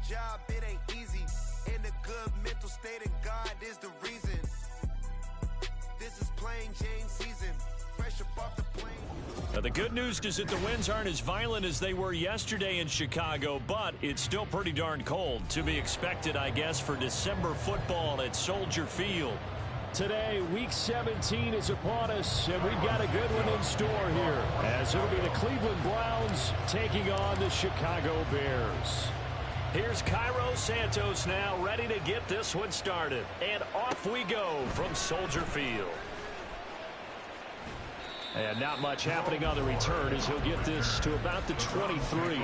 job, it ain't easy. In a good mental state, and God is the reason. This is plain Jane season. Fresh up off the plane. Now, the good news is that the winds aren't as violent as they were yesterday in Chicago, but it's still pretty darn cold. To be expected, I guess, for December football at Soldier Field. Today, Week 17 is upon us, and we've got a good one in store here, as it'll be the Cleveland Browns taking on the Chicago Bears. Here's Cairo Santos now, ready to get this one started. And off we go from Soldier Field. And not much happening on the return as he'll get this to about the 23.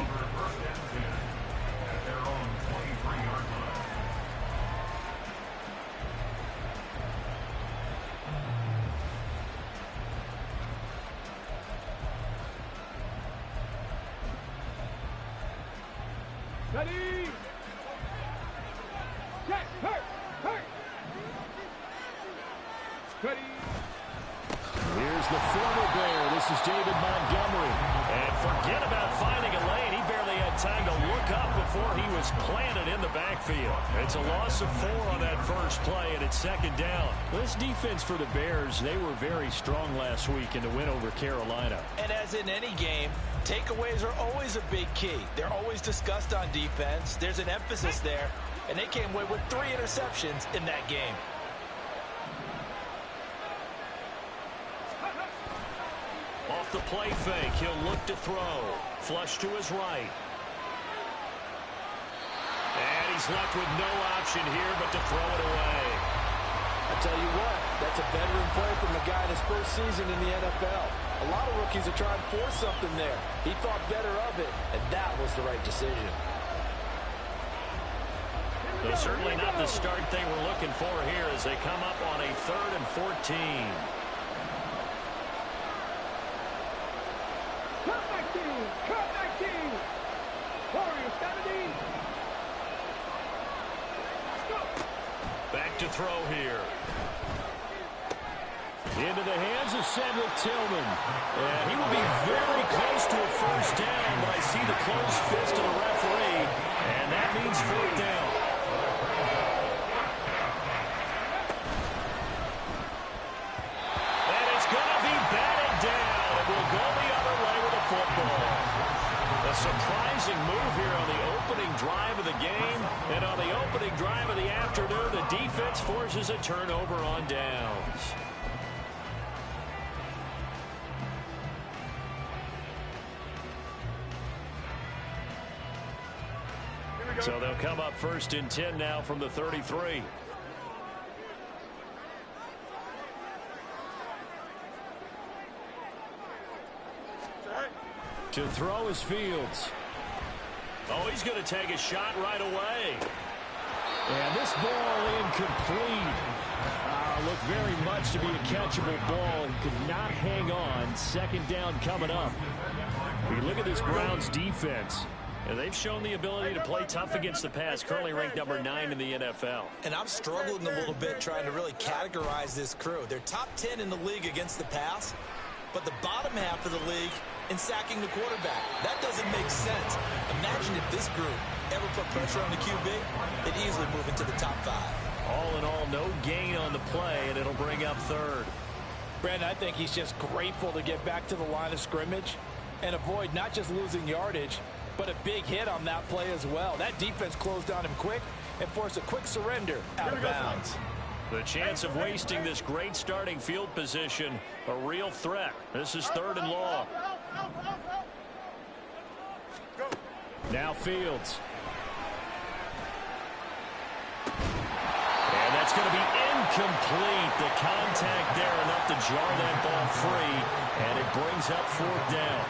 Ready? Check. Hurt. Ready? Here's the former Bear. This is David Montgomery. And forget about finding a lane. He barely had time to look up before he was planted in the backfield. It's a loss of 4 on that first play, and it's second down. This defense for the Bears, they were very strong last week in the win over Carolina. And as in any game, takeaways are always a big key. They're always discussed on defense. There's an emphasis there, and they came away with 3 interceptions in that game. Off the play fake, he'll look to throw. Flush to his right. And he's left with no option here but to throw it away. I tell you what, that's a veteran play from a guy in his first season in the NFL. A lot of rookies are trying to force something there. He thought better of it, and that was the right decision. But certainly not the start they were looking for here as they come up on a 3rd and 14. Cut 19. Warrior 70. Back to throw here. Into the hands of Cedric Tillman. And he will be very close to a first down, but I see the closed fist of the referee, and that means 4th down. And it's going to be batted down. It will go the other way with the football. A surprising move here on the opening drive of the game. And on the opening drive of the afternoon, the defense forces a turnover on downs. So they'll come up 1st and 10 now from the 33. To throw is Fields. Oh, he's going to take a shot right away. And this ball incomplete. Looked very much to be a catchable ball. He could not hang on. 2nd down coming up. We look at this Browns defense. And they've shown the ability to play tough against the pass, currently ranked number 9 in the NFL. And I'm struggling a little bit trying to really categorize this crew. They're top 10 in the league against the pass, but the bottom half of the league in sacking the quarterback. That doesn't make sense. Imagine if this group ever put pressure on the QB, they'd easily move into the top 5. All in all, no gain on the play, and it'll bring up 3rd. Brandon, I think he's just grateful to get back to the line of scrimmage and avoid not just losing yardage, but a big hit on that play as well. That defense closed on him quick and forced a quick surrender out of bounds. The chance of wasting this great starting field position, a real threat. This is 3rd and long. Now Fields. And that's going to be incomplete. The contact there enough to jar that ball free, and it brings up 4th down.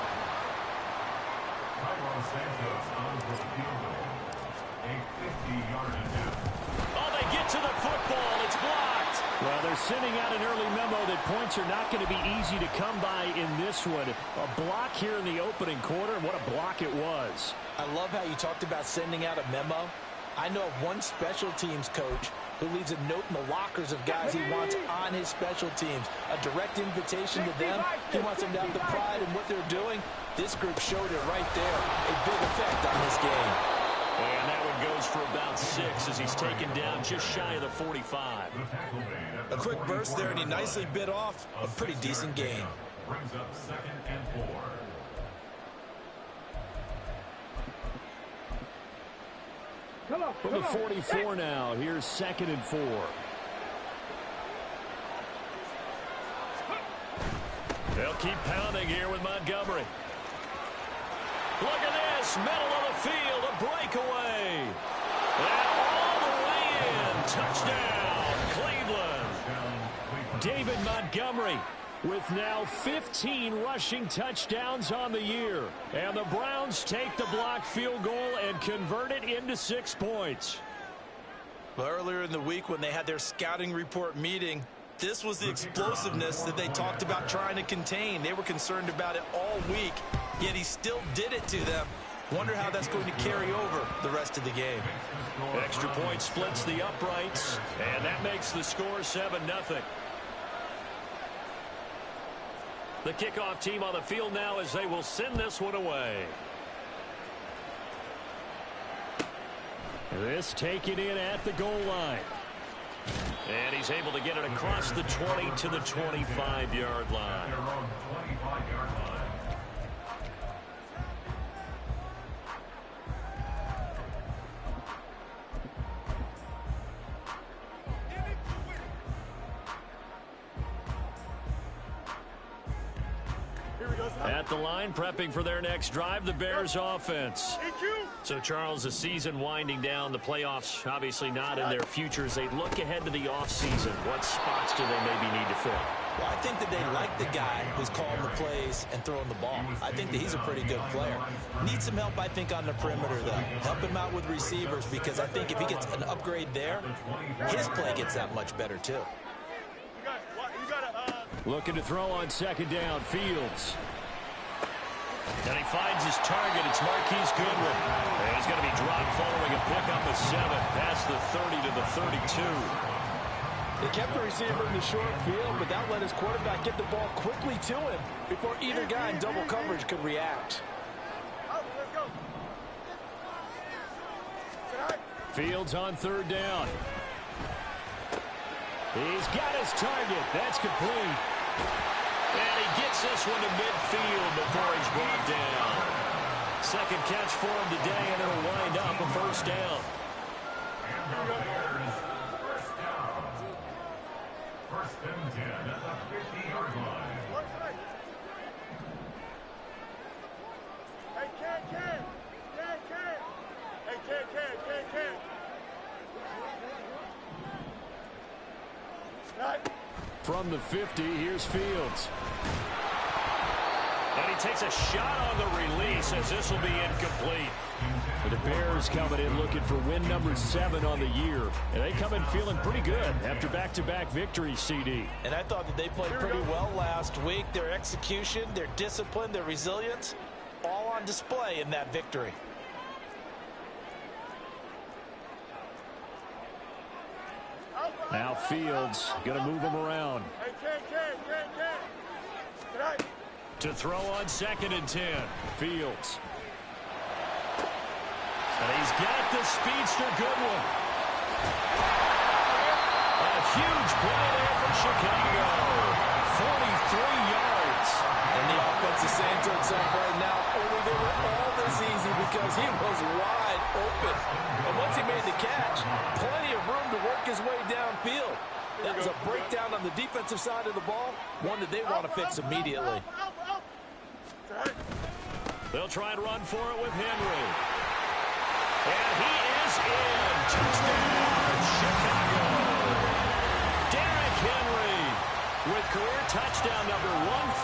Oh, they get to the football. It's blocked. Well, they're sending out an early memo that points are not going to be easy to come by in this one. A block here in the opening quarter, and what a block it was. I love how you talked about sending out a memo. I know of one special teams coach who leaves a note in the lockers of guys he wants on his special teams. A direct invitation to them. He wants them to have the pride in what they're doing. This group showed it right there. A big effect on this game. And that one goes for about 6 as he's taken down just shy of the 45. A quick burst there, and he nicely bit off a pretty decent gain. Brings up 2nd and 4. From the 44 now, here's 2nd and 4. They'll keep pounding here with Montgomery. Look at this, middle of the field, a breakaway. And all the way in, touchdown, Cleveland. David Montgomery with now 15 rushing touchdowns on the year. And the Browns take the blocked field goal and convert it into 6 points. Well, earlier in the week when they had their scouting report meeting, this was the explosiveness that they talked about trying to contain. They were concerned about it all week, yet he still did it to them. Wonder how that's going to carry over the rest of the game. Extra point splits the uprights, and that makes the score 7-0. The kickoff team on the field now as they will send this one away. This taken in at the goal line. And he's able to get it across the 20 to the 25-yard line. At the line, prepping for their next drive, the Bears offense. So, Charles, the season winding down, the playoffs obviously not in their futures. They look ahead to the offseason. What spots do they maybe need to fill? Well, I think that they like the guy who's calling the plays and throwing the ball. I think that he's a pretty good player. Needs some help, I think, on the perimeter, though. Help him out with receivers, because I think if he gets an upgrade there, his play gets that much better, too. Looking to throw on 2nd down, Fields. And he finds his target. It's Marquise Goodwin. And he's going to be dropped following a pickup of 7 past the 30 to the 32. They kept the receiver in the short field, but that let his quarterback get the ball quickly to him before either guy in double coverage could react. Fields on 3rd down. He's got his target. That's complete. And he gets this one to midfield before he's brought down. Second catch for him today, and it'll wind up a 1st down. First and 10 at the 50-yard line. Hey, Kane. Hey, Kane. From the 50, here's Fields. And he takes a shot on the release as this will be incomplete. The Bears coming in looking for win number 7 on the year. And they come in feeling pretty good after back-to-back victories, CD. And I thought that they played pretty well last week. Their execution, their discipline, their resilience, all on display in that victory. Now Fields going to move him around. Hey, Kane. To throw on 2nd and 10. Fields. And he's got the speedster Goodwin. A huge play there for Chicago. 43 yards. And the offense is saying to itself right now, only they were all this easy because he was wide open. And once he made the catch, plenty of room to work his way downfield. That was a breakdown on the defensive side of the ball, one that they want to fix immediately. They'll try and run for it with Henry. And he is in. Touchdown, Chicago. Derrick Henry with career touchdown number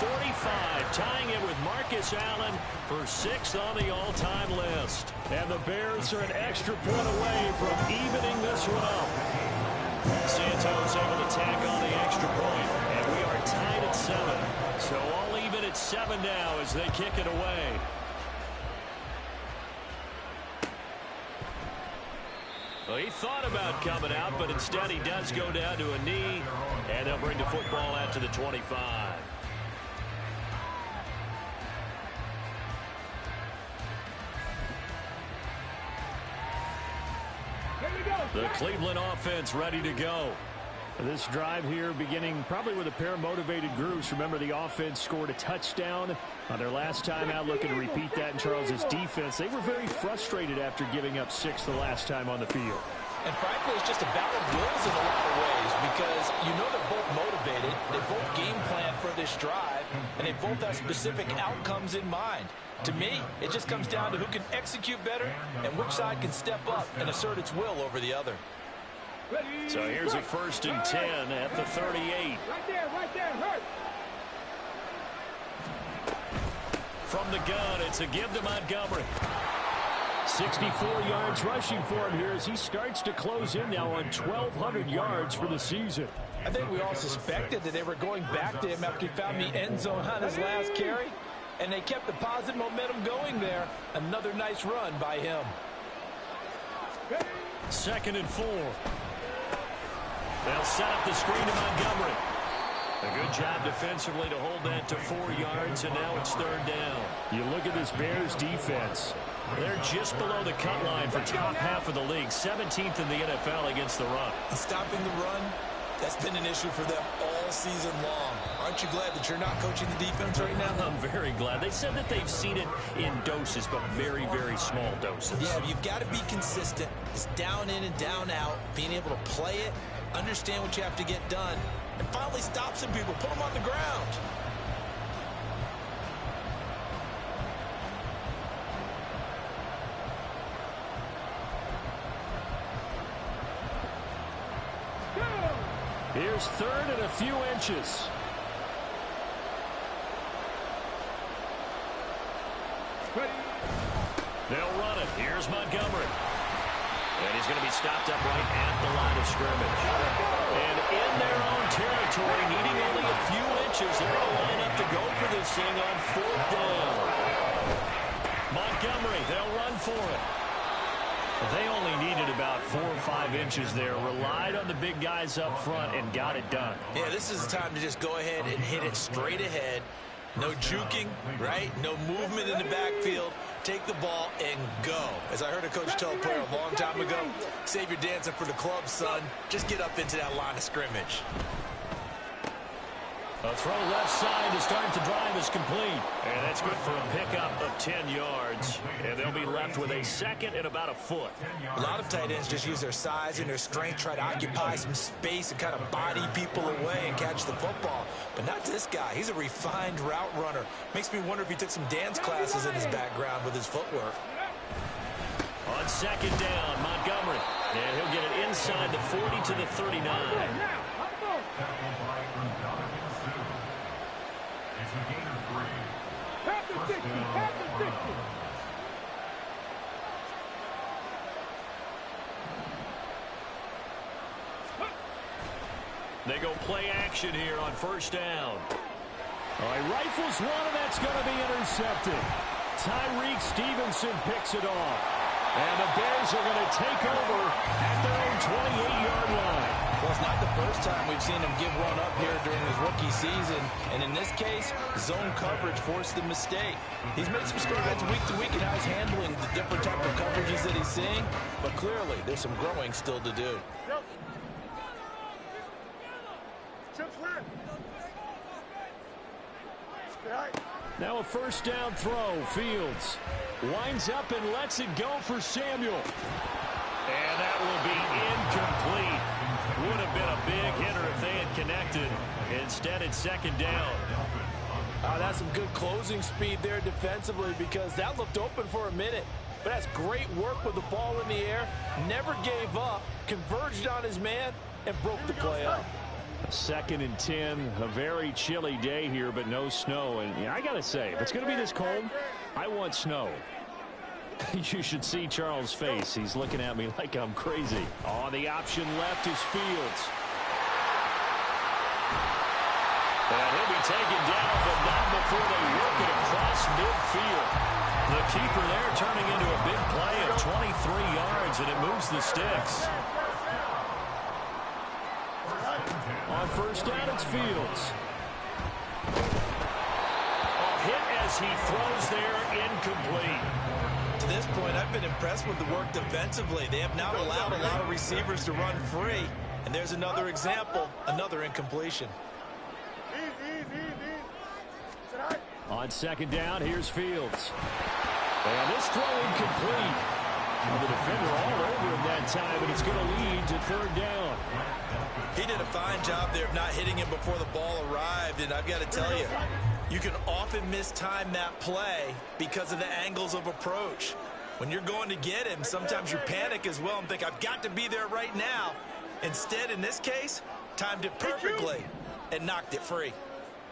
145, tying it with Marcus Allen for 6th on the all-time list. And the Bears are an extra point away from evening this one up. Santos able to tack on the extra point, and we are tied at 7. So all even at 7 now as they kick it away. Well, he thought about coming out, but instead he does go down to a knee, and they'll bring the football out to the 25. The Cleveland offense ready to go. This drive here beginning probably with a pair of motivated groups. Remember, the offense scored a touchdown on their last time out, looking to repeat that in Charles's defense. They were very frustrated after giving up 6 the last time on the field. And frankly, it's just a battle of wills in a lot of ways because you know they're both motivated. They both game plan for this drive, and they both have specific outcomes in mind. To me, it just comes down to who can execute better and which side can step up and assert its will over the other. So here's a 1st and 10 at the 38. Right there, hurt. From the gun, it's a give to Montgomery. 64 yards rushing for him here as he starts to close in now on 1,200 yards for the season. I think we all suspected that they were going back to him after he found the end zone on his last carry, and they kept the positive momentum going there. Another nice run by him. 2nd and 4. They'll set up the screen to Montgomery. A good job defensively to hold that to 4 yards, and now it's 3rd down. You look at this Bears defense. They're just below the cut line for top half of the league, 17th in the NFL against the run. And stopping the run, that's been an issue for them all season long. Aren't you glad that you're not coaching the defense right now? I'm very glad. They said that they've seen it in doses, but very, very small doses. Yeah, you've got to be consistent. It's down in and down out, being able to play it, understand what you have to get done, and finally stop some people, put them on the ground. Here's 3rd and a few inches. They'll run it. Here's Montgomery. And he's going to be stopped up right at the line of scrimmage. And in their own territory, needing only a few inches, they're going to line up to go for this thing on 4th down. Montgomery, they'll run for it. They only needed about 4 or 5 inches there. Relied on the big guys up front and got it done. Yeah, this is the time to just go ahead and hit it straight ahead. No juking, right? No movement in the backfield. Take the ball and go. As I heard a coach tell a player a long time ago, save your dancing for the club, son. Just get up into that line of scrimmage. A throw left side to start the drive is complete. And that's good for a pickup of 10 yards. And they'll be left with a 2nd and about a foot. A lot of tight ends just use their size and their strength, try to occupy some space and kind of body people away and catch the football. But not this guy. He's a refined route runner. Makes me wonder if he took some dance classes in his background with his footwork. On 2nd down, Montgomery. And he'll get it inside the 40 to the 39. They go play action here on 1st down. All right, rifles one, and that's going to be intercepted. Tyreek Stevenson picks it off. And the Bears are going to take over at their own 28-yard line. Well, it's not the first time we've seen him give one up here during his rookie season. And in this case, zone coverage forced the mistake. He's made some strides week to week in how he's handling the different type of coverages that he's seeing. But clearly, there's some growing still to do. Now a 1st down throw. Fields winds up and lets it go for Samuel. And that will be incomplete. Would have been a big hitter if they had connected. Instead, it's 2nd down. That's some good closing speed there defensively because that looked open for a minute. But that's great work with the ball in the air. Never gave up, converged on his man, and broke the play up. 2nd and 10, a very chilly day here, but no snow. And I got to say, if it's going to be this cold, I want snow. You should see Charles' face. He's looking at me like I'm crazy. Oh, the option left is Fields. And he'll be taken down, but not before they work it across midfield. The keeper there turning into a big play of 23 yards, and it moves the sticks. On 1st down, it's Fields. A hit as he throws there, incomplete. To this point, I've been impressed with the work defensively. They have not allowed a lot of receivers to run free. And there's another example, another incompletion. On second down, here's Fields. And this throw incomplete. The defender all over him that time, and it's going to lead to third down. He did a fine job there of not hitting him before the ball arrived, and I've got to tell you, you can often mistime that play because of the angles of approach. When you're going to get him, sometimes you panic as well and think, I've got to be there right now. Instead, in this case, timed it perfectly and knocked it free.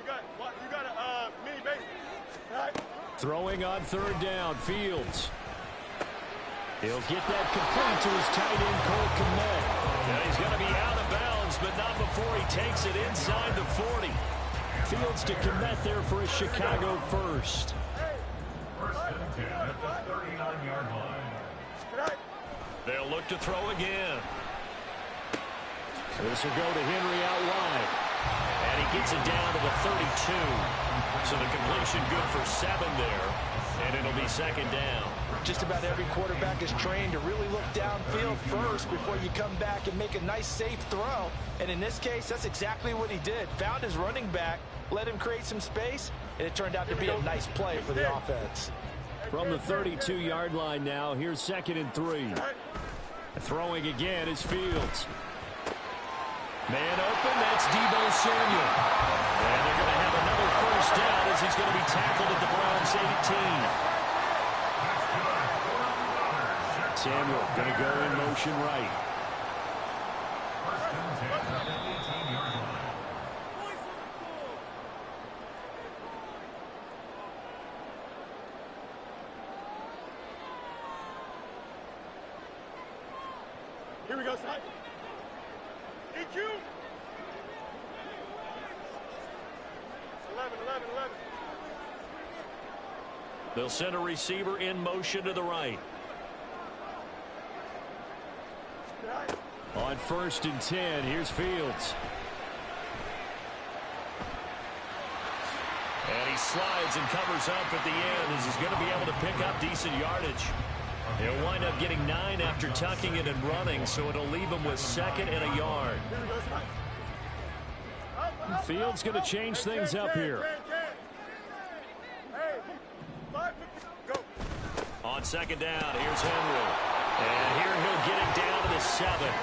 You got a mini base. Right. Throwing on third down, Fields. He'll get that complete to his tight end, Cole Kmet. And he's going to be out of bounds, but not before he takes it inside the 40. Fields to Kmet there for a Chicago first. First and 10 at the 39-yard line. They'll look to throw again. This will go to Henry out wide. And he gets it down to the 32. So the completion good for 7 there. And it'll be second down. Just about every quarterback is trained to really look downfield first before you come back and make a nice, safe throw. And in this case, that's exactly what he did. Found his running back, let him create some space, and it turned out to be a nice play for the offense. From the 32-yard line now, here's second and 3. Throwing again is Fields. Man open, that's Deebo Samuel. And they're going to have another first down as he's going to be tackled at the Browns' 18. Samuel going to go in motion right. First and 10 at the 18-yard line. Here we go, son. EQ. 11. They'll send a receiver in motion to the right. On first and 10, here's Fields. And he slides and covers up at the end as he's going to be able to pick up decent yardage. He'll wind up getting 9 after tucking it and running, so it'll leave him with 2nd and a yard. Fields going to change things up here. On second down, here's Henry. And here he'll get it down to the 7.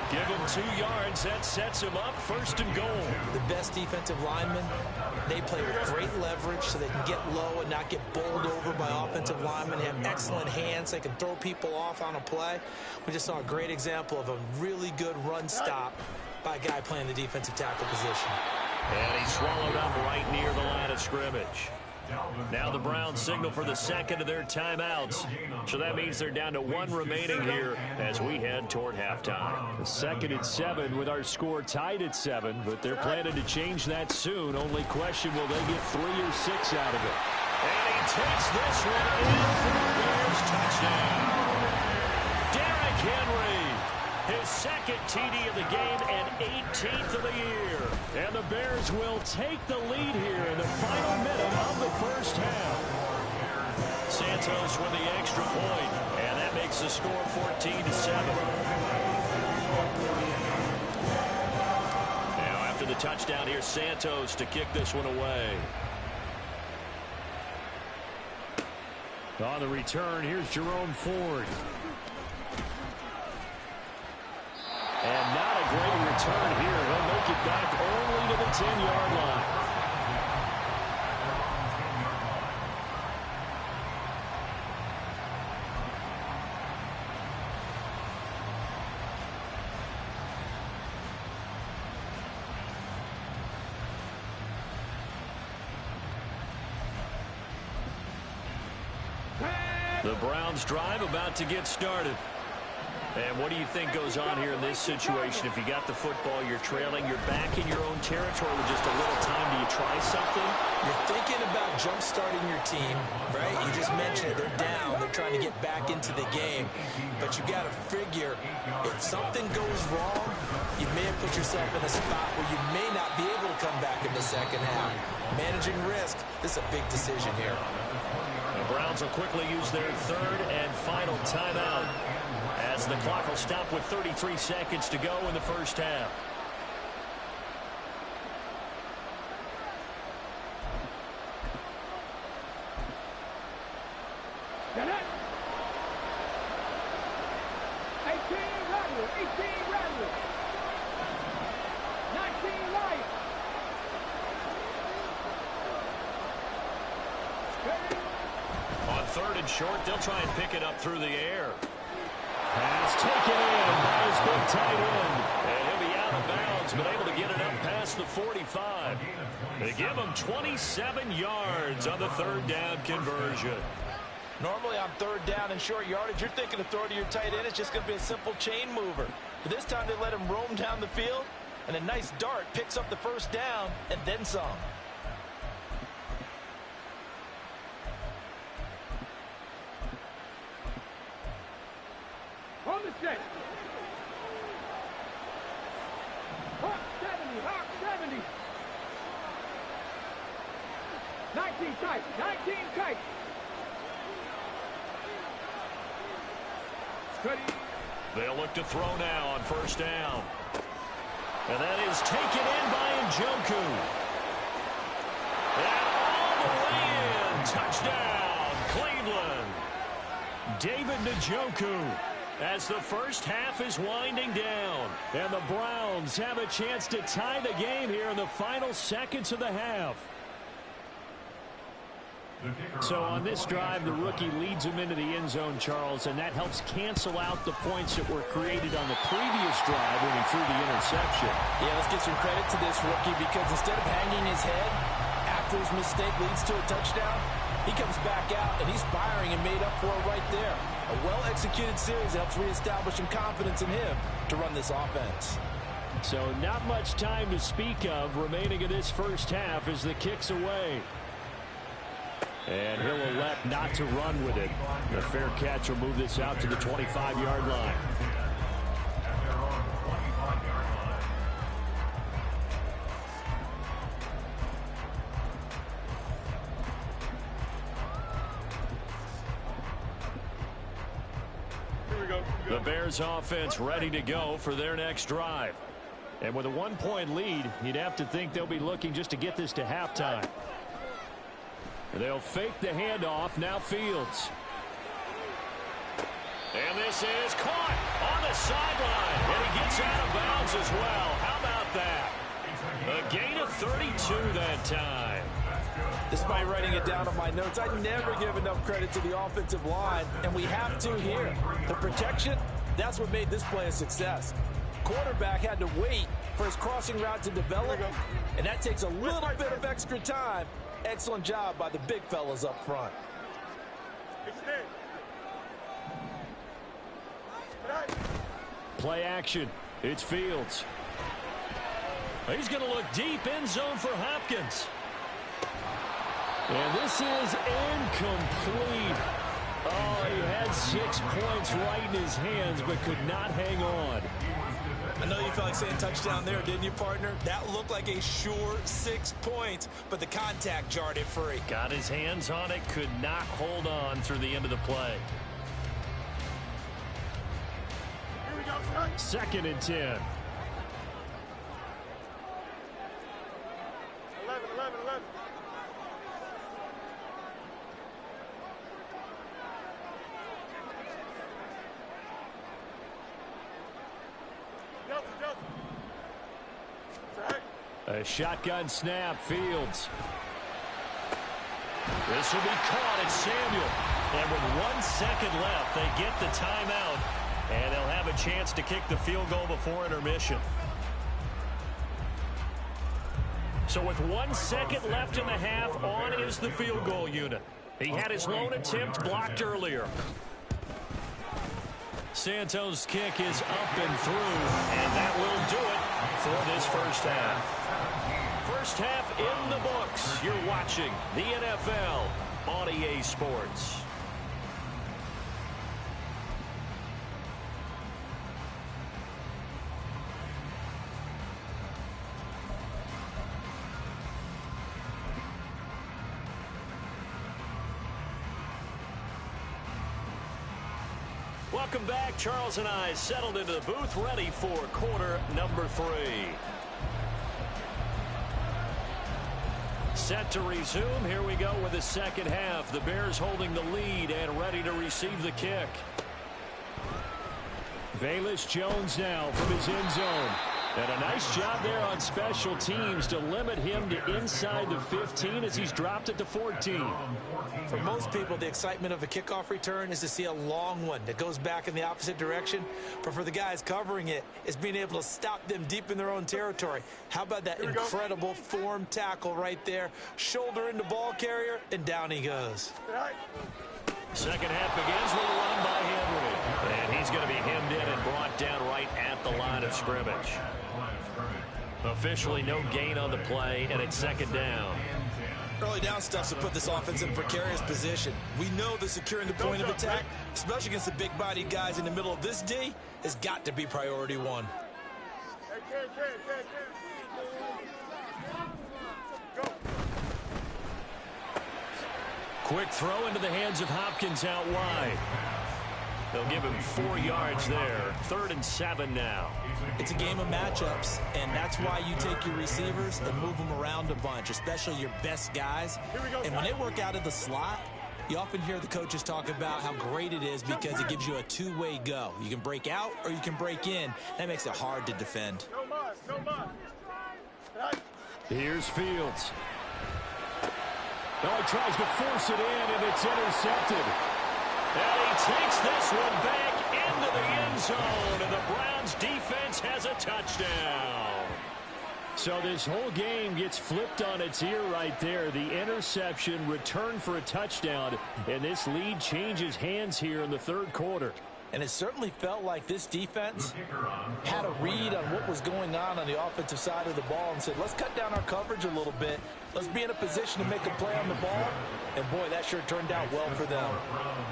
Give him 2 yards. That sets him up first and goal. The best defensive linemen, they play with great leverage so they can get low and not get bowled over by offensive linemen. They have excellent hands. They can throw people off on a play. We just saw a great example of a really good run stop by a guy playing the defensive tackle position. And he's swallowed up right near the line of scrimmage. Now the Browns signal for the second of their timeouts. So that means they're down to 1 remaining here as we head toward halftime. The 2nd and 7 with our score tied at 7, but they're planning to change that soon. Only question, will they get 3 or 6 out of it? And he takes this one in for the Bears touchdown. Derrick Henry, his 2nd TD of the game and 18th of the year. And the Bears will take the lead here in the final minute of the first half. Santos with the extra point, and that makes the score 14-7. Now after the touchdown, here's Santos to kick this one away. On the return, here's Jerome Ford. And not a great return here. He'll make it back only to the 10-yard line. The Browns drive about to get started. And what do you think goes on here in this situation? If you got the football, you're trailing, you're back in your own territory with just a little time. Do you try something? You're thinking about jump-starting your team, right? You just mentioned it. They're down. They're trying to get back into the game. But you got to figure, if something goes wrong, you may have put yourself in a spot where you may not be able to come back in the second half. Managing risk, this is a big decision here. The Browns will quickly use their third and final timeout as the clock will stop with 33 seconds to go in the first half. On third and short, they'll try and pick it up through the air. Pass taken in by his big tight end. And he'll be out of bounds, but able to get it up past the 45. They give him 27 yards on the third down conversion. Normally on third down and short yardage, you're thinking to throw to your tight end. It's just going to be a simple chain mover. But this time they let him roam down the field, and a nice dart picks up the first down and then some. On the set. Hawk 70, Hawk 70. 19 tight, 19 tight. They'll look to throw now on first down. And that is taken in by Njoku. And all the way in. Touchdown, Cleveland. David Njoku as the first half is winding down. And the Browns have a chance to tie the game here in the final seconds of the half. So on this drive, the rookie leads him into the end zone, Charles, and that helps cancel out the points that were created on the previous drive when he threw the interception. Yeah, let's give some credit to this rookie because instead of hanging his head after his mistake leads to a touchdown, he comes back out and he's firing and made up for it right there. A well-executed series helps reestablish some confidence in him to run this offense. So not much time to speak of remaining in this first half as the kick's away. And he'll elect not to run with it. The fair catch will move this out to the 25-yard line. The Bears offense ready to go for their next drive. And with a one-point lead, you'd have to think they'll be looking just to get this to halftime. They'll fake the handoff. Now Fields. And this is caught on the sideline. And he gets out of bounds as well. How about that? A gain of 32 that time. Despite writing it down on my notes, I never give enough credit to the offensive line, and we have to here. The protection, that's what made this play a success. Quarterback had to wait for his crossing route to develop, and that takes a little bit of extra time. Excellent job by the big fellas up front. Play action. It's Fields. He's going to look deep end zone for Hopkins. And this is incomplete. Oh, he had 6 points right in his hands, but could not hang on. I know you felt like saying touchdown there, didn't you, partner? That looked like a sure 6 points, but the contact jarred it free. Got his hands on it, could not hold on through the end of the play. 2nd and 10. 11, 11, 11. A shotgun snap, Fields. This will be caught at Samuel. And with 1 second left, they get the timeout. And they'll have a chance to kick the field goal before intermission. So with 1 second left in the half, on is the field goal unit. He had his lone attempt blocked earlier. Santos' kick is up and through, and that will do it for this first half. first half in the books. You're watching the NFL on EA Sports. Welcome back. Charles and I settled into the booth, ready for quarter number 3. Set to resume. Here we go with the second half. The Bears holding the lead and ready to receive the kick. Velus Jones now from his end zone. And a nice job there on special teams to limit him to inside the 15 as he's dropped it to 14. For most people, the excitement of a kickoff return is to see a long one that goes back in the opposite direction. But for the guys covering it, it's being able to stop them deep in their own territory. How about that incredible form tackle right there? Shoulder into ball carrier, and down he goes. Second half begins with a run by Henry. And he's going to be hemmed in and brought down right at the line of scrimmage. Officially no gain on the play, and it's second down. Early down stuff to put this offense in a precarious position. We know that securing the point of attack, especially against the big-bodied guys in the middle of this D, has got to be priority one. Quick throw into the hands of Hopkins out wide. They'll give him 4 yards there. 3rd and 7 now. It's a game of matchups, and that's why you take your receivers and move them around a bunch, especially your best guys. And when they work out of the slot, you often hear the coaches talk about how great it is because it gives you a two-way go. You can break out or you can break in. That makes it hard to defend. Here's Fields. Oh, he tries to force it in, and it's intercepted. And he takes this one back into the end zone, and the Browns defense has a touchdown. So this whole game gets flipped on its ear right there. The interception, return for a touchdown, and this lead changes hands here in the third quarter. And it certainly felt like this defense had a read on what was going on the offensive side of the ball and said, let's cut down our coverage a little bit. Let's be in a position to make a play on the ball. And, boy, that sure turned out well for them.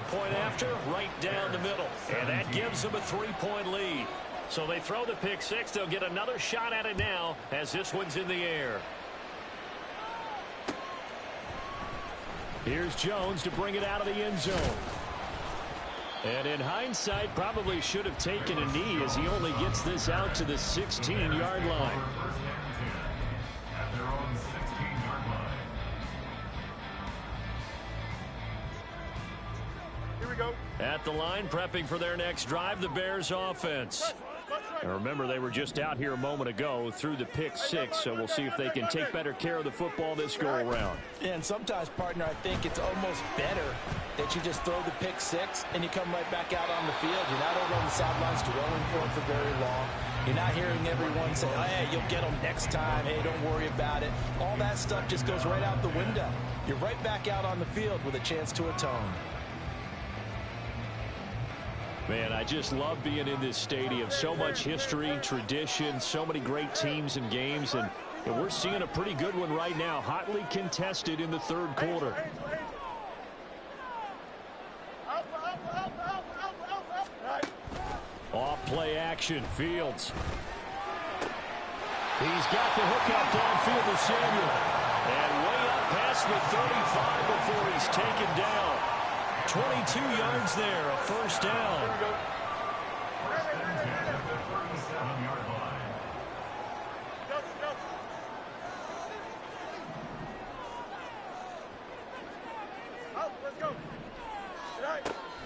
Point after, right down the middle. And that gives them a 3-point lead. So they throw the pick six. They'll get another shot at it now as this one's in the air. Here's Jones to bring it out of the end zone. And in hindsight, probably should have taken a knee as he only gets this out to the 16-yard line. Here we go. At the line, prepping for their next drive, the Bears offense. And remember, they were just out here a moment ago through the pick six, so we'll see if they can take better care of the football this go-around. And sometimes, partner, I think it's almost better that you just throw the pick six and you come right back out on the field. You're not over on the sidelines dwelling for it for very long. You're not hearing everyone say, oh, hey, you'll get them next time. Hey, don't worry about it. All that stuff just goes right out the window. You're right back out on the field with a chance to atone. Man, I just love being in this stadium. So much history, tradition, so many great teams and games, and we're seeing a pretty good one right now, hotly contested in the third quarter. Off play action, Fields. He's got the hook out downfield to Samuel. And way up past the 35 before he's taken down. 22 yards there, a first down.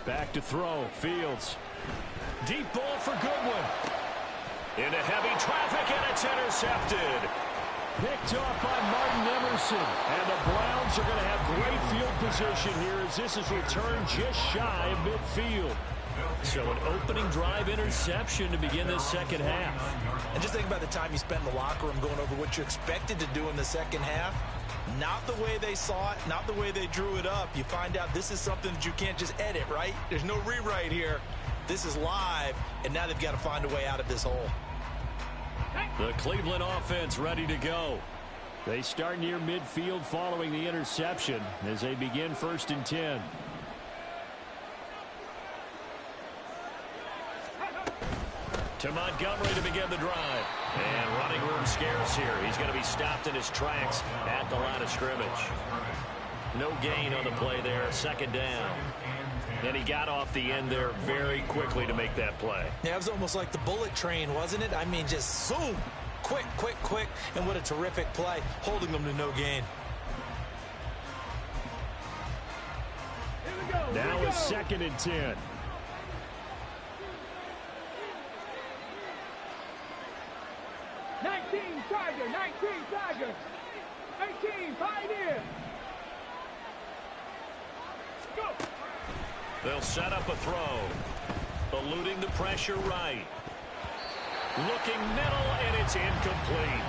Back to throw, Fields. Deep ball for Goodwin. Into heavy traffic, and it's intercepted. Picked off by Martin Emerson. And the Browns are going to have great field position here as this is returned just shy of midfield. So an opening drive interception to begin this second half. And just think about the time you spent in the locker room going over what you expected to do in the second half. Not the way they saw it, not the way they drew it up. You find out this is something that you can't just edit, right? There's no rewrite here. This is live, and now they've got to find a way out of this hole. The Cleveland offense ready to go. They start near midfield following the interception as they begin 1st and 10. To Montgomery to begin the drive. And running room scarce here. He's going to be stopped in his tracks at the line of scrimmage. No gain on the play there. 2nd down. And he got off the end there very quickly to make that play. Yeah, it was almost like the bullet train, wasn't it? I mean, just zoom. Quick, quick, quick. And what a terrific play, holding them to no gain. Now it's 2nd and 10. Tiger, 19 Tiger, 18 Pioneer. Go. They'll set up a throw. Eluding the pressure right. Looking middle, and it's incomplete.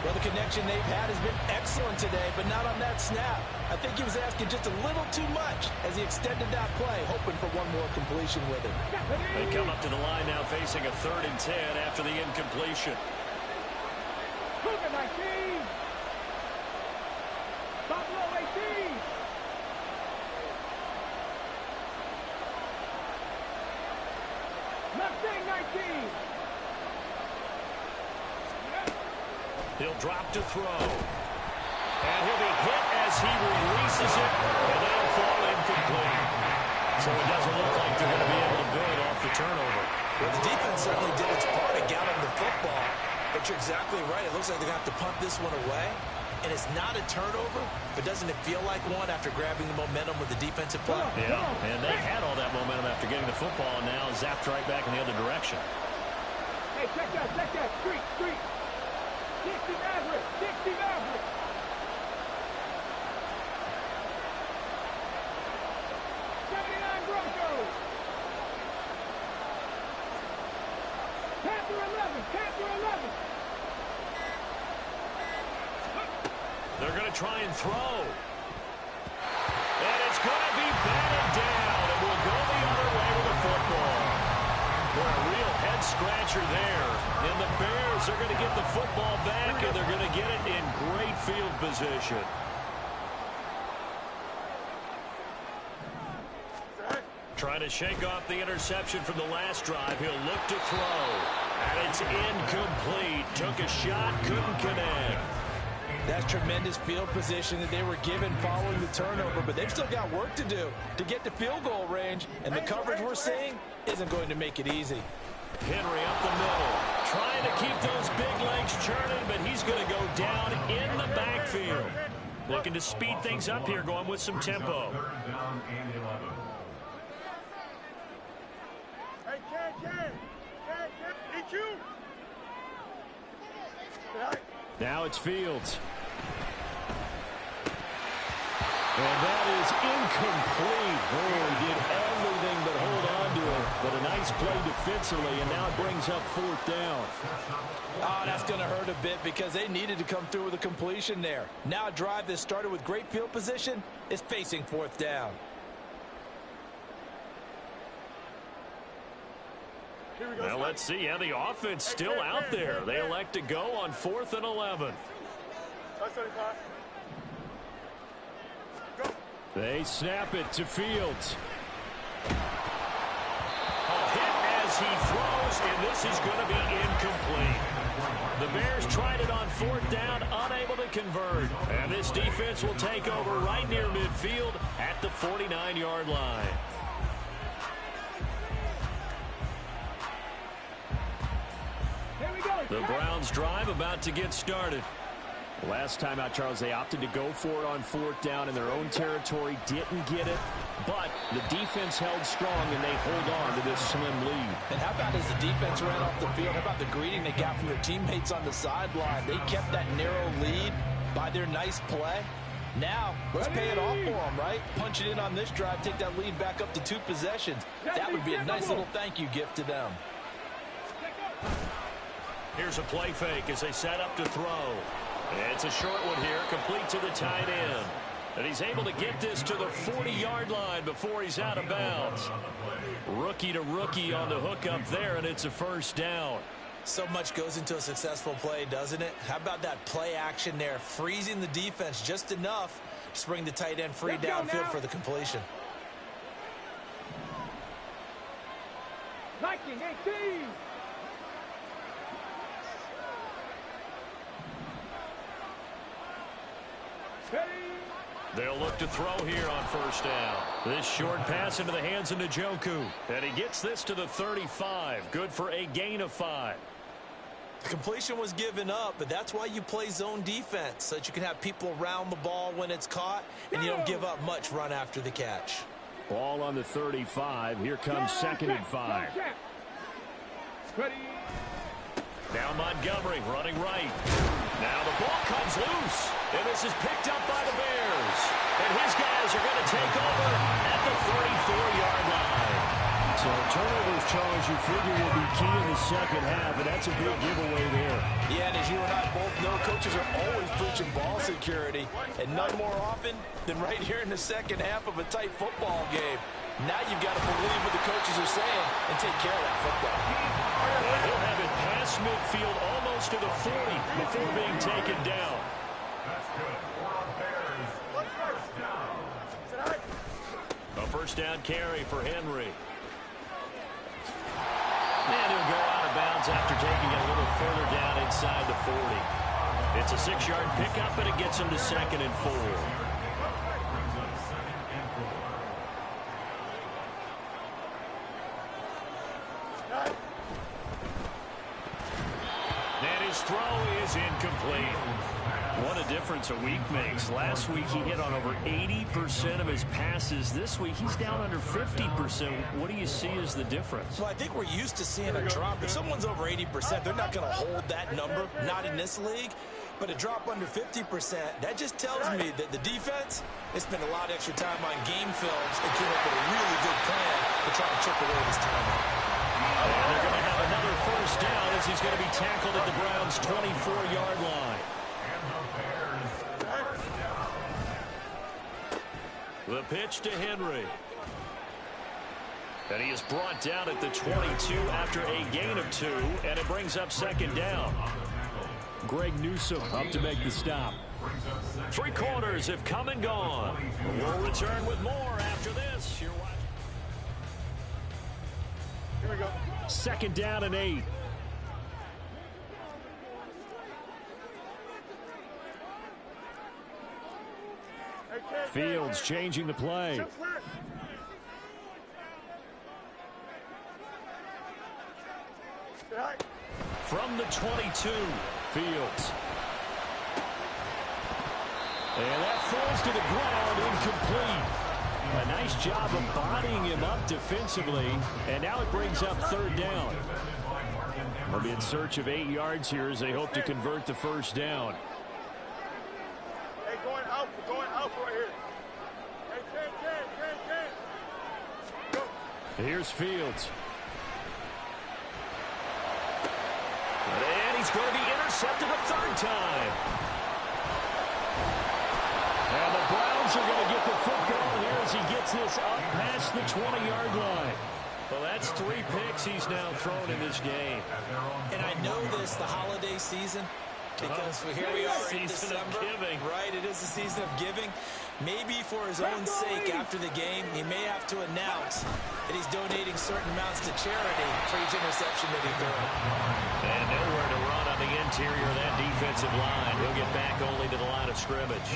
Well, the connection they've had has been excellent today, but not on that snap. I think he was asking just a little too much as he extended that play, hoping for one more completion with it. They come up to the line now facing a 3rd and 10 after the incompletion. 19. Buffalo 18. Mustang 19. He'll drop to throw. And he'll be hit as he releases it, and that'll fall incomplete. So it doesn't look like they're going to be able to build off the turnover. Well, the defense certainly did its part to get him the football. But you're exactly right. It looks like they're going to have to punt this one away. And it's not a turnover, but doesn't it feel like one after grabbing the momentum with the defensive play? Yeah, and they had all that momentum after getting the football, and now zapped right back in the other direction. Hey, check that, street. 60 Maverick. 79 Broncos. Panther 11. They're going to try and throw. And it's going to be batted down. And we'll go the other way with the football. Boy, a real head-scratcher there. And the Bears are going to get the football back, and they're going to get it in great field position. Trying to shake off the interception from the last drive. He'll look to throw. And it's incomplete. Took a shot, couldn't connect. That's tremendous field position that they were given following the turnover, but they've still got work to do to get to field goal range, and the coverage we're seeing isn't going to make it easy. Henry up the middle, trying to keep those big legs churning, but he's going to go down in the backfield. Looking to speed things up here, going with some tempo. Hey, Kane. EQ. Now it's Fields. And that is incomplete. Oh, he did everything but hold on to it. But a nice play defensively, and now it brings up 4th down. Oh, that's going to hurt a bit because they needed to come through with a completion there. Now a drive that started with great field position is facing 4th down. Well, let's see. Yeah, the offense still out there. They elect to go on 4th and 11. They snap it to Fields. Hit as he throws, and this is going to be incomplete. The Bears tried it on 4th down, unable to convert. And this defense will take over right near midfield at the 49-yard line. The Browns drive about to get started. Last time out, Charles, they opted to go for it on 4th down in their own territory. Didn't get it, but the defense held strong, and they hold on to this slim lead. And how about as the defense ran off the field, how about the greeting they got from their teammates on the sideline? They kept that narrow lead by their nice play. Now, let's pay it off for them, right? Punch it in on this drive, take that lead back up to 2 possessions. That would be a nice little thank you gift to them. Here's a play fake as they set up to throw. It's a short one here, complete to the tight end. And he's able to get this to the 40-yard line before he's out of bounds. Rookie to rookie on the hook up there, and it's a 1st down. So much goes into a successful play, doesn't it? How about that play action there, freezing the defense just enough to bring the tight end free downfield for the completion. Viking 18. They'll look to throw here on first down. This short pass into the hands of Njoku. And he gets this to the 35. Good for a gain of 5. The completion was given up, but that's why you play zone defense, so that you can have people around the ball when it's caught, and you don't give up much run after the catch. Ball on the 35. Here comes 2nd and 5. Now Montgomery running right. Now the ball comes loose, and this is picked up by the Bears. And his guys are going to take over at the 34-yard line. So turnovers, Charles, you figure will be key in the second half, and that's a big giveaway there. Yeah, and as you and I both know, coaches are always preaching ball security, and none more often than right here in the second half of a tight football game. Now you've got to believe what the coaches are saying and take care of that football. And he'll have it past midfield almost to the 40 before being taken down. That's good. For our Bears, first down. A first down carry for Henry. And he'll go out of bounds after taking it a little further down inside the 40. It's a 6-yard pickup, and it gets him to 2nd and 4. And his throw is incomplete. What a difference a week makes. Last week he hit on over 80% of his passes. This week he's down under 50%. What do you see as the difference? Well, I think we're used to seeing a drop. If someone's over 80%, they're not going to hold that number, not in this league. But a drop under 50%, that just tells me that the defense has spent a lot of extra time on game films and came up with a really good plan to try to chip away this timeout. And they're going to have another first down as he's going to be tackled at the Browns' 24-yard line. The pitch to Henry. And he is brought down at the 22 after a gain of 2, and it brings up 2nd down. Greg Newsome up to make the stop. 3 quarters have come and gone. We'll return with more after this. You're watching. Here we go. 2nd down and 8. Fields changing the play. From the 22, Fields. And that falls to the ground, incomplete. A nice job of bodying him up defensively, and now it brings up 3rd down. They'll be in search of 8 yards here as they hope to convert the first down. Hey, going out right here. Hey, Kane. Go. Here's Fields. and he's going to be intercepted a 3rd time. And the Browns are going to get the football here as he gets this up past the 20-yard line. Well, that's 3 picks he's now thrown in this game. And I know this, the holiday season, because here we are in December. Right, it is the season of giving. Maybe for his own sake after the game, he may have to announce that he's donating certain amounts to charity for each interception that he threw. And nowhere to run on the interior of that defensive line. He'll get back only to the line of scrimmage.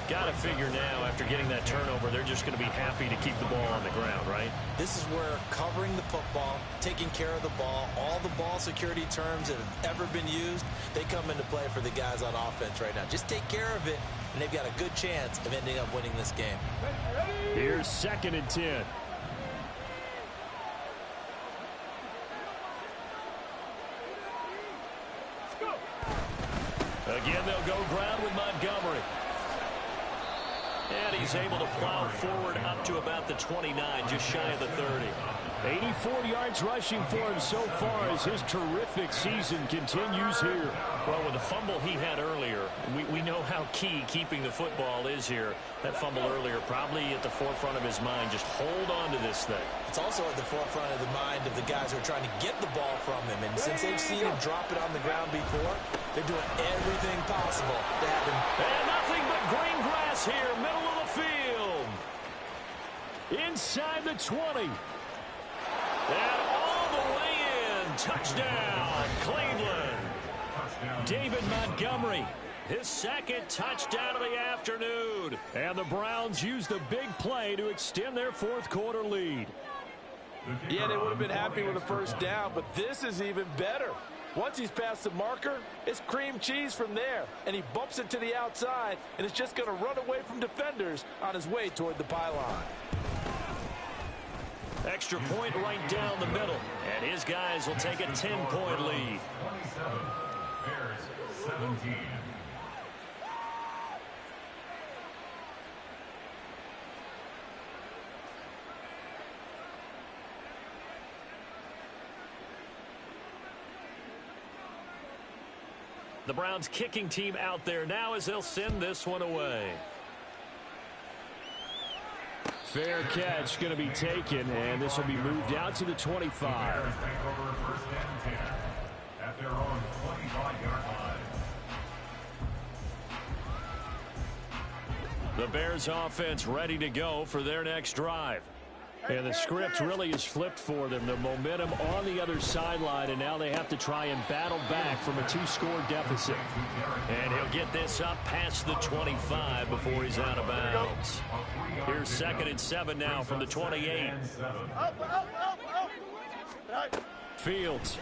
Got to figure now, after getting that turnover, they're just going to be happy to keep the ball on the ground, right? This is where covering the football, taking care of the ball, all the ball security terms that have ever been used, they come into play for the guys on offense right now. Just take care of it, and they've got a good chance of ending up winning this game. Here's 2nd and 10. Again, they'll go ground with Montgomery. And he's able to plow forward up to about the 29, just shy of the 30. 84 yards rushing for him so far as his terrific season continues here. Well, with the fumble he had earlier, we know how key keeping the football is here. That fumble earlier probably at the forefront of his mind. Just hold on to this thing. It's also at the forefront of the mind of the guys who are trying to get the ball from him. And since they've seen him drop it on the ground before, they're doing everything possible to have him. And nothing but green grass here, middle of the field. Inside the 20. And all the way in. Touchdown, Cleveland. David Montgomery, his second touchdown of the afternoon. And the Browns use the big play to extend their fourth quarter lead. Yeah, they would have been happy with a first down, but this is even better. Once he's past the marker, it's cream cheese from there. And he bumps it to the outside, and it's just going to run away from defenders on his way toward the pylon. Extra point right down the middle. And his guys will take a 10-point lead. 27, Bears 17. The Browns kicking team out there now as they'll send this one away. Fair catch going to be taken, and this will be moved out to the 25. Bears take over first and 10 at their own 25-yard line. The Bears offense ready to go for their next drive. And the script really is flipped for them. The momentum on the other sideline, and now they have to try and battle back from a two-score deficit. And he'll get this up past the 25 before he's out of bounds. Here's 2nd and 7 now from the 28. Fields.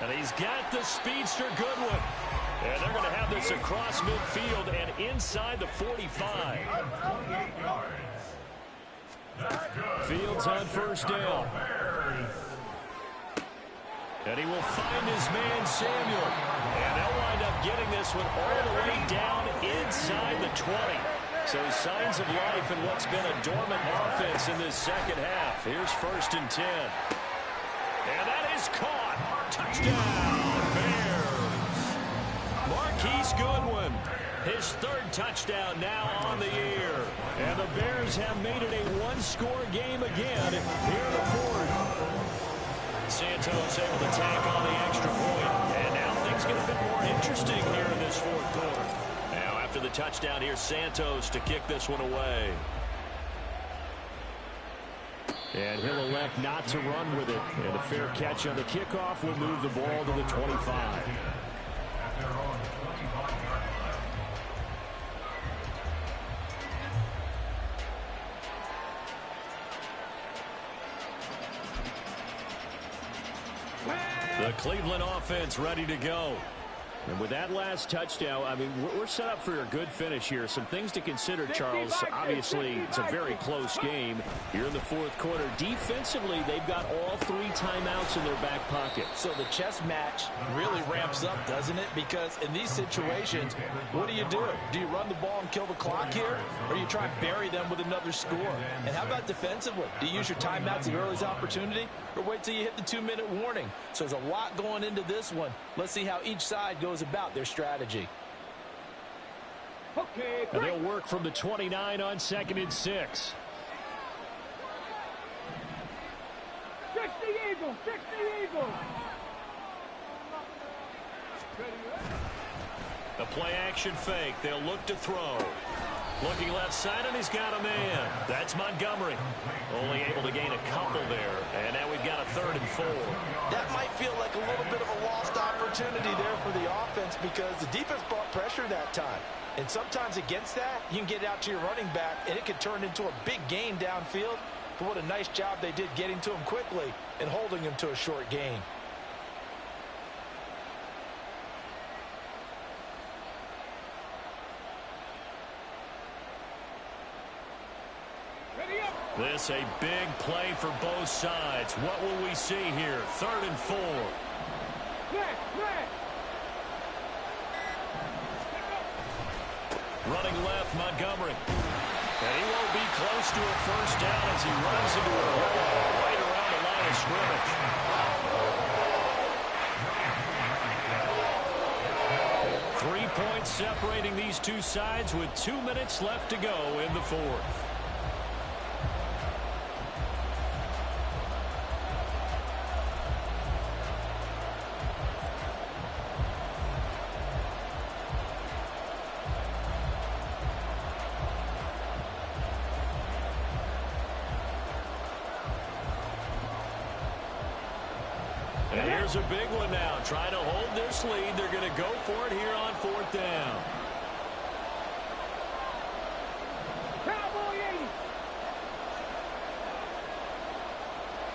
And he's got the speedster Goodwin. And they're going to have this across midfield and inside the 45. Fields on first down. And he will find his man Samuel. And they'll wind up getting this one all the way down inside the 20. So signs of life in what's been a dormant offense in this second half. Here's 1st and 10. And that is caught. Touchdown, Bears. Marquise Goodwin, his 3rd touchdown now on the year. And the Bears have made it a one-score game again here in the 4th. Santos able to tack on the extra point. And now things get a bit more interesting here in this 4th quarter. Now after the touchdown, here's Santos to kick this one away. And he'll elect not to run with it. And a fair catch on the kickoff will move the ball to the 25. The Cleveland offense ready to go. And with that last touchdown, I mean, we're set up for a good finish here. Some things to consider, Charles. Obviously, it's a very close game. You're in the 4th quarter. Defensively, they've got all 3 timeouts in their back pocket. So the chess match really ramps up, doesn't it? Because in these situations, what do? Do you run the ball and kill the clock here? Or you try and bury them with another score? And how about defensively? Do you use your timeouts at earliest opportunity? Or wait till you hit the 2-minute warning? So there's a lot going into this one. Let's see how each side goes about their strategy. Okay, and they'll work from the 29 on 2nd and 6. 60 Eagles, 60 Eagles. The play action fake. They'll look to throw. Looking left side, and he's got a man. That's Montgomery. Only able to gain a couple there. And now we've got a 3rd and 4. That might feel like a little bit of a lost opportunity there for the offense because the defense brought pressure that time. And sometimes against that, you can get out to your running back, and it could turn into a big gain downfield. But what a nice job they did getting to him quickly and holding him to a short gain. This a big play for both sides. What will we see here? 3rd and 4. Running left, Montgomery. And he won't be close to a first down as he runs into a wall right around the line of scrimmage. 3 points separating these two sides with 2 minutes left to go in the fourth. And here's a big one now. Trying to hold this lead. They're going to go for it here on fourth down. Cowboy 80.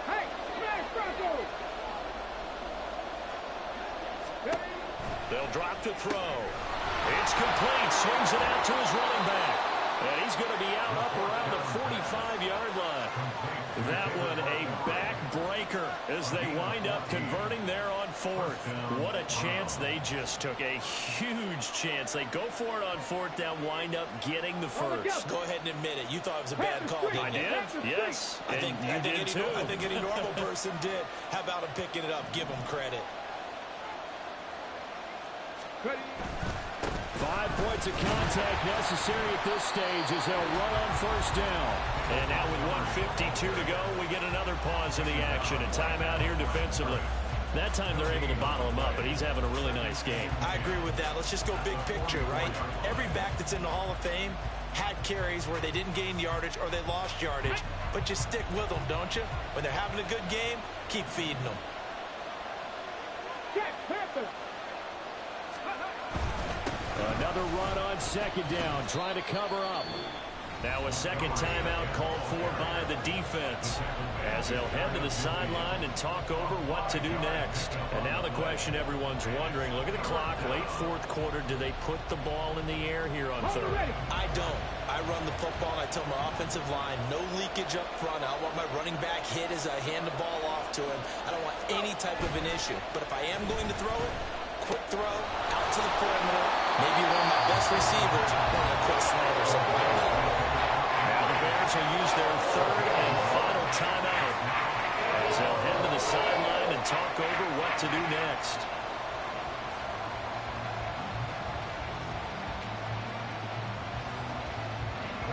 Hey, smash Broncos. They'll drop to throw. It's complete. Swings it out to his running back. And he's going to be out up around the 45-yard line. That one a backbreaker as they wind up converting there on fourth. What a chance they just took. A huge chance. They go for it on fourth down, wind up getting the first. Go ahead and admit it. You thought it was a bad call, didn't you? I did, yes. I think any normal person did. How about him picking it up? Give him credit. 5 points of contact necessary at this stage as they'll run on first down. And now with 1:52 to go, we get another pause in the action. A timeout here defensively. That time they're able to bottle him up, but he's having a really nice game. I agree with that. Let's just go big picture, right? Every back that's in the Hall of Fame had carries where they didn't gain yardage or they lost yardage, but you stick with them, don't you? When they're having a good game, keep feeding them. Jack Panther. Another run on second down, trying to cover up. Now a second timeout called for by the defense as they'll head to the sideline and talk over what to do next. And now the question everyone's wondering, look at the clock, late fourth quarter, do they put the ball in the air here on third? I don't. I run the football, and I tell my offensive line, no leakage up front. I don't want my running back hit as I hand the ball off to him. I don't want any type of an issue. But if I am going to throw it, quick throw, out to the perimeter, maybe one of my best receivers, or a quick slant or something like that. Now the Bears will use their third and final timeout as they'll head to the sideline and talk over what to do next.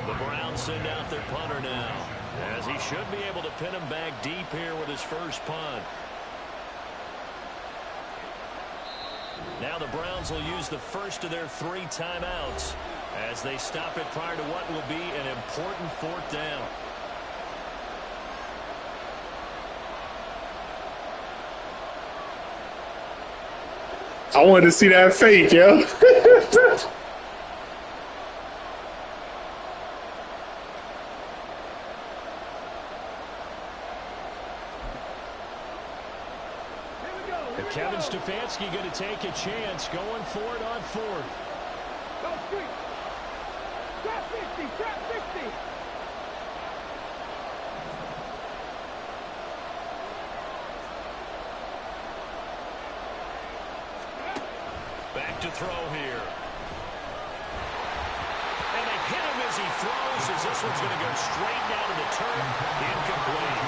The Browns send out their punter now, as he should be able to pin him back deep here with his first punt. Now the Browns will use the first of their 3 timeouts as they stop it prior to what will be an important fourth down. I wanted to see that fake, yo. Kevin Stefanski going to take a chance going for it on fourth. Go street. Trap 60. Trap 60. Back to throw here. And they hit him as he throws, as this one's going to go straight down to the turf. Incomplete.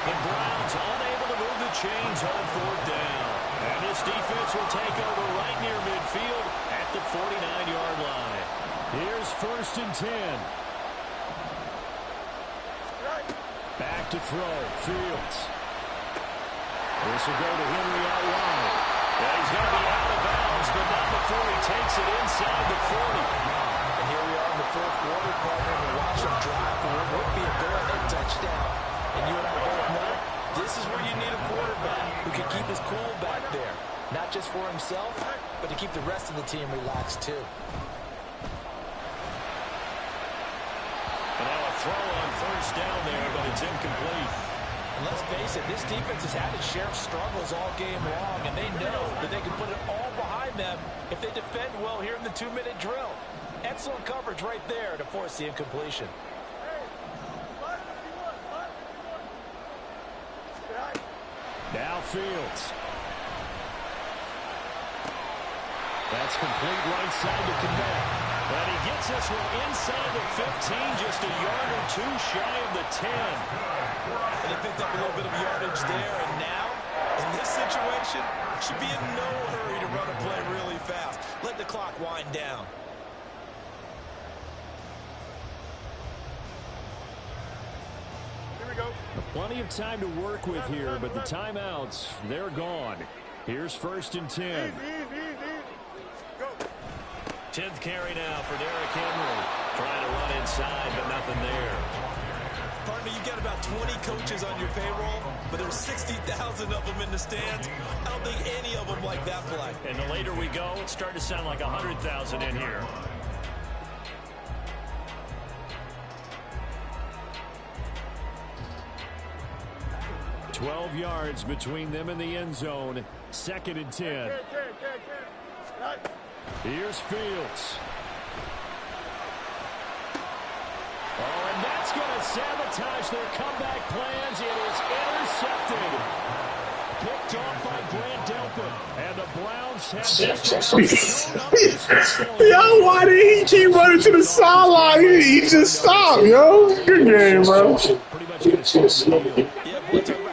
The Browns unable to move the chains on fourth down. And this defense will take over right near midfield at the 49-yard line. Here's first and 10. Back to throw. Fields. This will go to Henry out wide. Yeah, he's going to be out of bounds, but not before he takes it inside the 40. And here we are in the fourth quarter, partner, and watch him drive for what would be a go-ahead touchdown. And you and I both know this is where you need a quarterback who can keep his cool back there. Not just for himself, but to keep the rest of the team relaxed too. And now a throw on first down there, but it's incomplete. And let's face it, this defense has had its share of struggles all game long, and they know that they can put it all behind them if they defend well here in the 2-minute drill. Excellent coverage right there to force the incompletion. Now Fields. That's complete right side to connect. And he gets gets this one inside the 15, just a yard or two shy of the 10. And they picked up a little bit of yardage there, and now, in this situation, should be in no hurry to run a play really fast. Let the clock wind down. Here we go. Plenty of time to work with here, but the timeouts, they're gone. Here's 1st and 10. Easy. Go. 10th carry now for Derrick Henry. Trying to run inside, but nothing there. Partner, you've got about 20 coaches on your payroll, but there's 60,000 of them in the stands. I don't think any of them like that play. And the later we go, it's starting to sound like 100,000 in here. $12 yards between them and the end zone. 2nd and 10. Here's Fields. Oh, and that's going to sabotage their comeback plans. It is intercepted. Picked off by Grant Delpit. And the Browns have Yo, why did he keep running to the sideline? He just stopped, yo. Good game, bro. Pretty much going to seal the deal. Yeah, boy, talk about